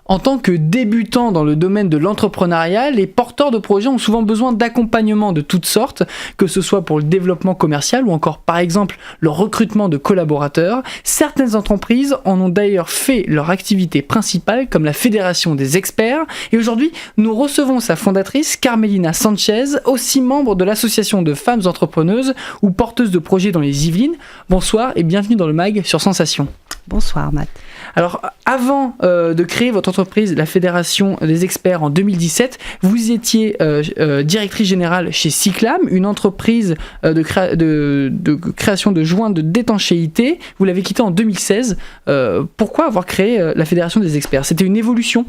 En tant que débutants dans le domaine de l'entrepreneuriat, les porteurs de projets ont souvent besoin d'accompagnement de toutes sortes, que ce soit pour le développement commercial ou encore par exemple le recrutement de collaborateurs. Certaines entreprises en ont d'ailleurs fait leur activité principale, comme la Fédération des experts. Et aujourd'hui, nous recevons sa fondatrice, Carmelina Sanchez, aussi membre de l'association de femmes entrepreneuses ou porteuses de projets dans les Yvelines. Bonsoir et bienvenue dans le MAG sur Sensation. Bonsoir Matt. Alors, avant de créer votre entreprise, la Fédération des experts en 2017, vous étiez directrice générale chez Cyclam, une entreprise de création de joints de d'étanchéité. Vous l'avez quittée en 2016. Pourquoi avoir créé la Fédération des experts ? C'était une évolution ?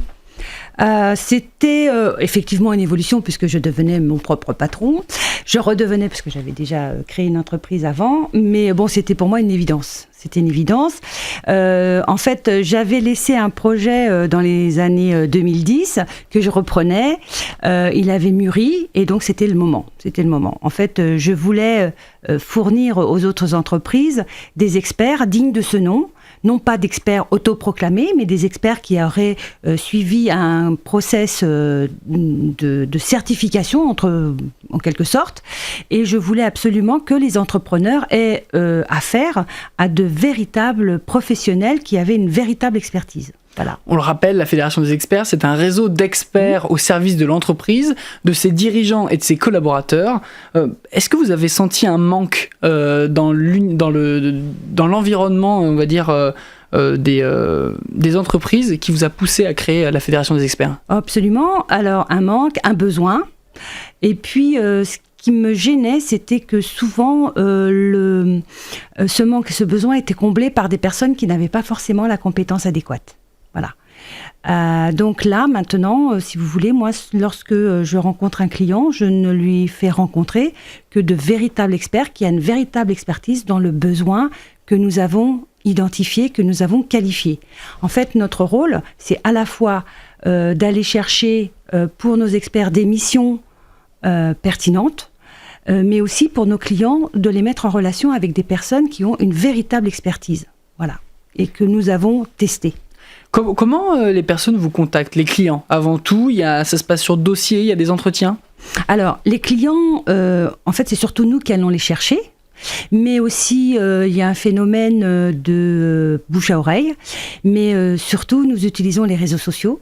C'était effectivement une évolution puisque je devenais mon propre patron. Je redevenais parce que j'avais déjà créé une entreprise avant, mais bon, c'était pour moi une évidence. C'était une évidence. En fait, j'avais laissé un projet dans les années 2010 que je reprenais. Il avait mûri et donc c'était le moment. C'était le moment. En fait, je voulais fournir aux autres entreprises des experts dignes de ce nom. Non pas d'experts autoproclamés, mais des experts qui auraient suivi un process de certification, en quelque sorte. Et je voulais absolument que les entrepreneurs aient affaire à de véritables professionnels qui avaient une véritable expertise. Voilà. On le rappelle, la Fédération des experts, c'est un réseau d'experts au service de l'entreprise, de ses dirigeants et de ses collaborateurs. Est-ce que vous avez senti un manque dans l'environnement, on va dire, des entreprises qui vous a poussé à créer la Fédération des experts ? Absolument. Alors, un manque, un besoin. Et puis, ce qui me gênait, c'était que souvent, ce manque, ce besoin était comblé par des personnes qui n'avaient pas forcément la compétence adéquate. Voilà. Donc là, maintenant, si vous voulez, moi, lorsque je rencontre un client, je ne lui fais rencontrer que de véritables experts qui ont une véritable expertise dans le besoin que nous avons identifié, que nous avons qualifié. En fait, notre rôle, c'est à la fois d'aller chercher pour nos experts des missions pertinentes, mais aussi pour nos clients de les mettre en relation avec des personnes qui ont une véritable expertise. Voilà. Et que nous avons testées. Comment les personnes vous contactent, les clients ? Avant tout, ça se passe sur dossier, il y a des entretiens ? Alors, les clients, en fait, c'est surtout nous qui allons les chercher. Mais aussi, il y a un phénomène de bouche à oreille. Mais surtout, nous utilisons les réseaux sociaux.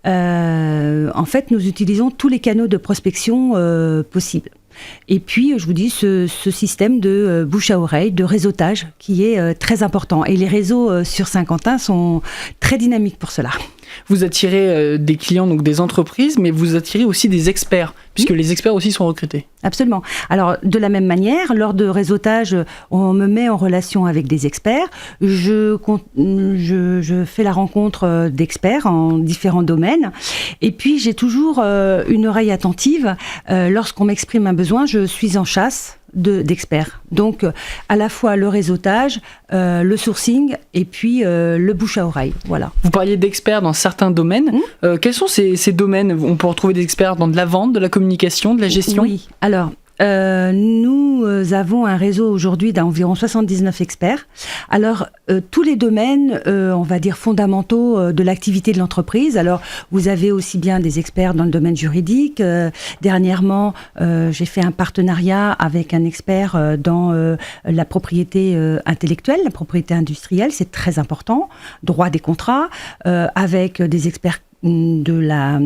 En fait, nous utilisons tous les canaux de prospection possibles. Et puis, je vous dis, ce système de bouche à oreille, de réseautage, qui est très important. Et les réseaux sur Saint-Quentin sont très dynamiques pour cela. Vous attirez des clients, donc des entreprises, mais vous attirez aussi des experts, puisque les experts aussi sont recrutés. Absolument. Alors, de la même manière, lors de réseautage, on me met en relation avec des experts. Je fais la rencontre d'experts en différents domaines. Et puis, j'ai toujours une oreille attentive. Lorsqu'on m'exprime un besoin, je suis en chasse d'experts. Donc, à la fois le réseautage, le sourcing et puis le bouche à oreille. Voilà. Vous parliez d'experts dans certains domaines. Quels sont ces domaines ? On peut retrouver des experts dans de la vente, de la communication, de la gestion ? Oui. Alors, nous avons un réseau aujourd'hui d'environ 79 experts. Alors, tous les domaines, on va dire fondamentaux de l'activité de l'entreprise. Alors, vous avez aussi bien des experts dans le domaine juridique. Dernièrement, j'ai fait un partenariat avec un expert dans la propriété intellectuelle, la propriété industrielle, c'est très important. Droit des contrats, avec des experts de la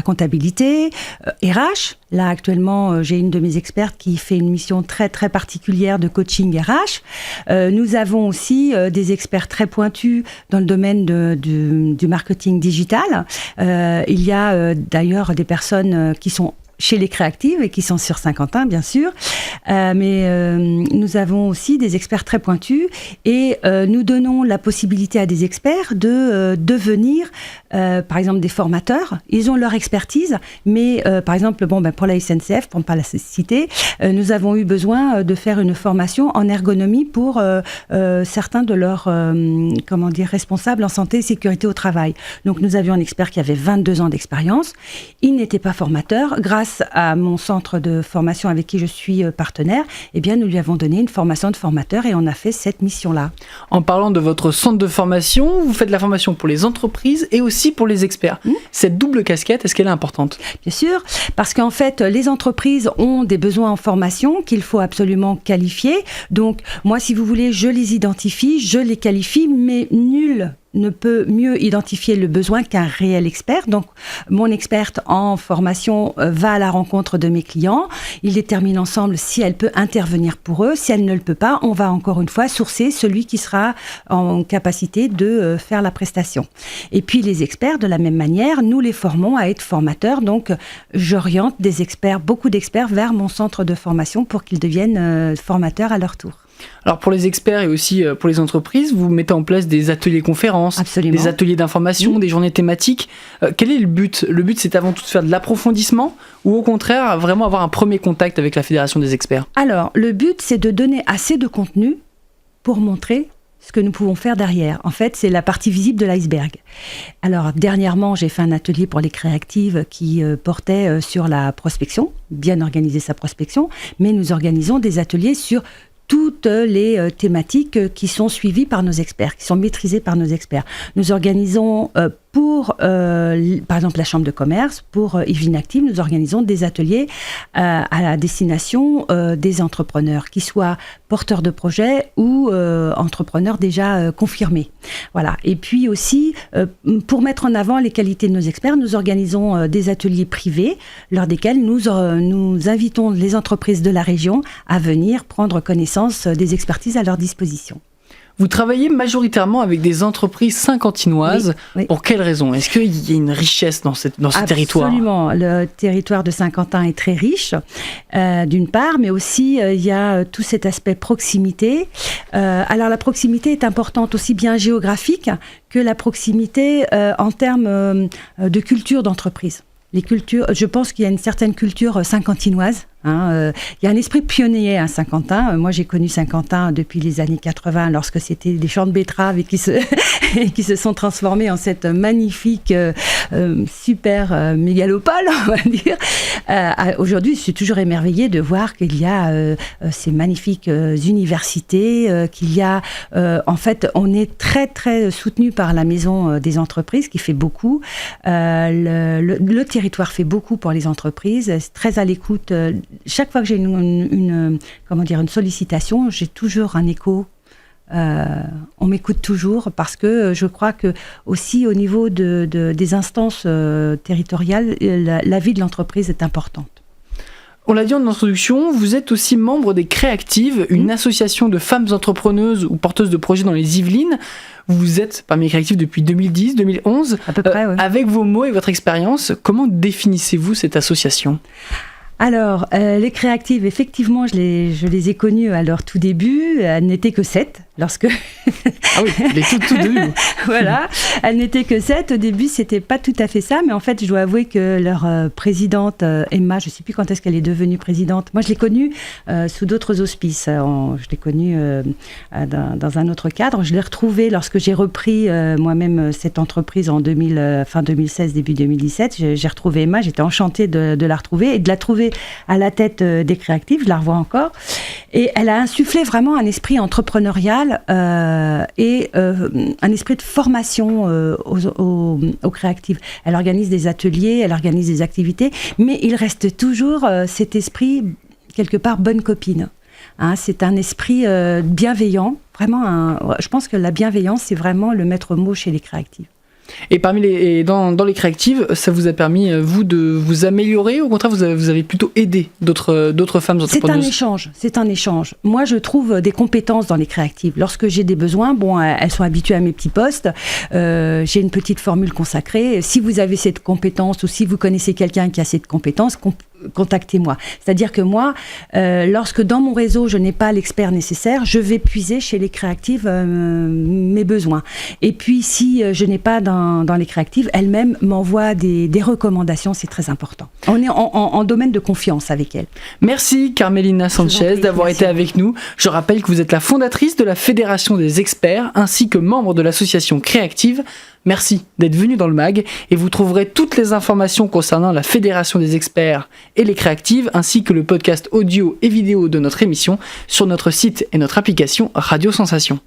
comptabilité, RH. Là, actuellement, j'ai une de mes expertes qui fait une mission très, très particulière de coaching RH. Nous avons aussi des experts très pointus dans le domaine du marketing digital. Il y a d'ailleurs des personnes qui sont chez les Créatives et qui sont sur Saint-Quentin, bien sûr. Mais nous avons aussi des experts très pointus et nous donnons la possibilité à des experts de devenir, par exemple, des formateurs. Ils ont leur expertise, mais par exemple, pour la SNCF, pour ne pas la citer, nous avons eu besoin de faire une formation en ergonomie pour certains de leurs responsables en santé et sécurité au travail. Donc nous avions un expert qui avait 22 ans d'expérience. Il n'était pas formateur. Grâce grâce à mon centre de formation avec qui je suis partenaire, eh bien, nous lui avons donné une formation de formateur et on a fait cette mission-là. En parlant de votre centre de formation, vous faites de la formation pour les entreprises et aussi pour les experts. Cette double casquette, est-ce qu'elle est importante ? Bien sûr, parce qu'en fait, les entreprises ont des besoins en formation qu'il faut absolument qualifier. Donc, moi, si vous voulez, je les identifie, je les qualifie, mais nul ne peut mieux identifier le besoin qu'un réel expert. Donc, mon experte en formation va à la rencontre de mes clients. Ils déterminent ensemble si elle peut intervenir pour eux. Si elle ne le peut pas, on va encore une fois sourcer celui qui sera en capacité de faire la prestation. Et puis, les experts, de la même manière, nous les formons à être formateurs. Donc, j'oriente des experts, beaucoup d'experts vers mon centre de formation pour qu'ils deviennent formateurs à leur tour. Alors pour les experts et aussi pour les entreprises, vous mettez en place des ateliers conférences, Absolument. des ateliers d'information, des journées thématiques. Quel est le but ? Le but, c'est avant tout de faire de l'approfondissement ou au contraire, vraiment avoir un premier contact avec la Fédération des experts ? Alors, le but, c'est de donner assez de contenu pour montrer ce que nous pouvons faire derrière. En fait, c'est la partie visible de l'iceberg. Alors, dernièrement, j'ai fait un atelier pour les créatives qui portait sur la prospection, bien organiser sa prospection, mais nous organisons des ateliers sur toutes les thématiques qui sont suivies par nos experts, qui sont maîtrisées par nos experts. Nous organisons pour, par exemple, la Chambre de commerce, pour Yvelines Active, nous organisons des ateliers à la destination des entrepreneurs, qui soient porteurs de projets ou entrepreneurs déjà confirmés. Voilà. Et puis aussi, pour mettre en avant les qualités de nos experts, nous organisons des ateliers privés, lors desquels nous invitons les entreprises de la région à venir prendre connaissance des expertises à leur disposition. Vous travaillez majoritairement avec des entreprises saint-quentinoises. Oui. Pour quelle raison ? Est-ce qu'il y a une richesse dans ce territoire ? Absolument. Le territoire de Saint-Quentin est très riche, d'une part, mais aussi il y a tout cet aspect proximité. Alors la proximité est importante aussi bien géographique que la proximité en termes de culture d'entreprise. Les cultures, je pense qu'il y a une certaine culture saint-quentinoise. Il y a un esprit pionnier à Saint-Quentin. Moi, j'ai connu Saint-Quentin depuis les années 80, lorsque c'était des champs de betteraves et qui se sont transformés en cette magnifique, super mégalopole, on va dire. Aujourd'hui, je suis toujours émerveillée de voir qu'il y a ces magnifiques universités, qu'il y a, en fait, on est très, très soutenu par la Maison des entreprises, qui fait beaucoup. Le territoire fait beaucoup pour les entreprises, c'est très à l'écoute. Chaque fois que j'ai une sollicitation, j'ai toujours un écho. On m'écoute toujours parce que je crois que aussi au niveau des instances territoriales, la vie de l'entreprise est importante. On l'a dit en introduction, vous êtes aussi membre des Créactives, une association de femmes entrepreneuses ou porteuses de projets dans les Yvelines. Vous êtes parmi les Créactives depuis 2010-2011. À peu près, oui. Avec vos mots et votre expérience, comment définissez-vous cette association ? Alors, les Créactives, effectivement, je les ai connues à leur tout début. Elles n'étaient que 7. Lorsque... Ah oui, les tout débuts. Voilà, elles n'étaient que 7. Au début, c'était pas tout à fait ça, mais en fait, je dois avouer que leur présidente, Emma, je sais plus quand est-ce qu'elle est devenue présidente. Moi, je l'ai connue sous d'autres auspices. Je l'ai connue dans un autre cadre. Je l'ai retrouvée lorsque j'ai repris moi-même cette entreprise en fin 2016, début 2017. J'ai retrouvé Emma, j'étais enchantée de la retrouver et de la trouver à la tête des Créactives. Je la revois encore. Et elle a insufflé vraiment un esprit entrepreneurial et un esprit de formation aux Créactives. Elle organise des ateliers, elle organise des activités, mais il reste toujours cet esprit, quelque part, bonne copine. C'est un esprit bienveillant. Vraiment, je pense que la bienveillance, c'est vraiment le maître mot chez les Créactives. Et dans les Créactives, ça vous a permis, vous, de vous améliorer ? Au contraire, vous avez plutôt aidé d'autres femmes entrepreneuses ? C'est un échange. Moi, je trouve des compétences dans les Créactives. Lorsque j'ai des besoins, elles sont habituées à mes petits postes. J'ai une petite formule consacrée. Si vous avez cette compétence ou si vous connaissez quelqu'un qui a cette compétence, contactez-moi. C'est-à-dire que moi, lorsque dans mon réseau, je n'ai pas l'expert nécessaire, je vais puiser chez les Créactives mes besoins. Et puis, si je n'ai pas dans les Créactives, elles-mêmes m'envoient des recommandations, c'est très important. On est en domaine de confiance avec elles. Merci Carmelina Sanchez d'avoir été avec nous. Je rappelle que vous êtes la fondatrice de la Fédération des experts ainsi que membre de l'association Créactive. Merci d'être venu dans le mag et vous trouverez toutes les informations concernant la Fédération des experts et les créatives ainsi que le podcast audio et vidéo de notre émission sur notre site et notre application Radio Sensation.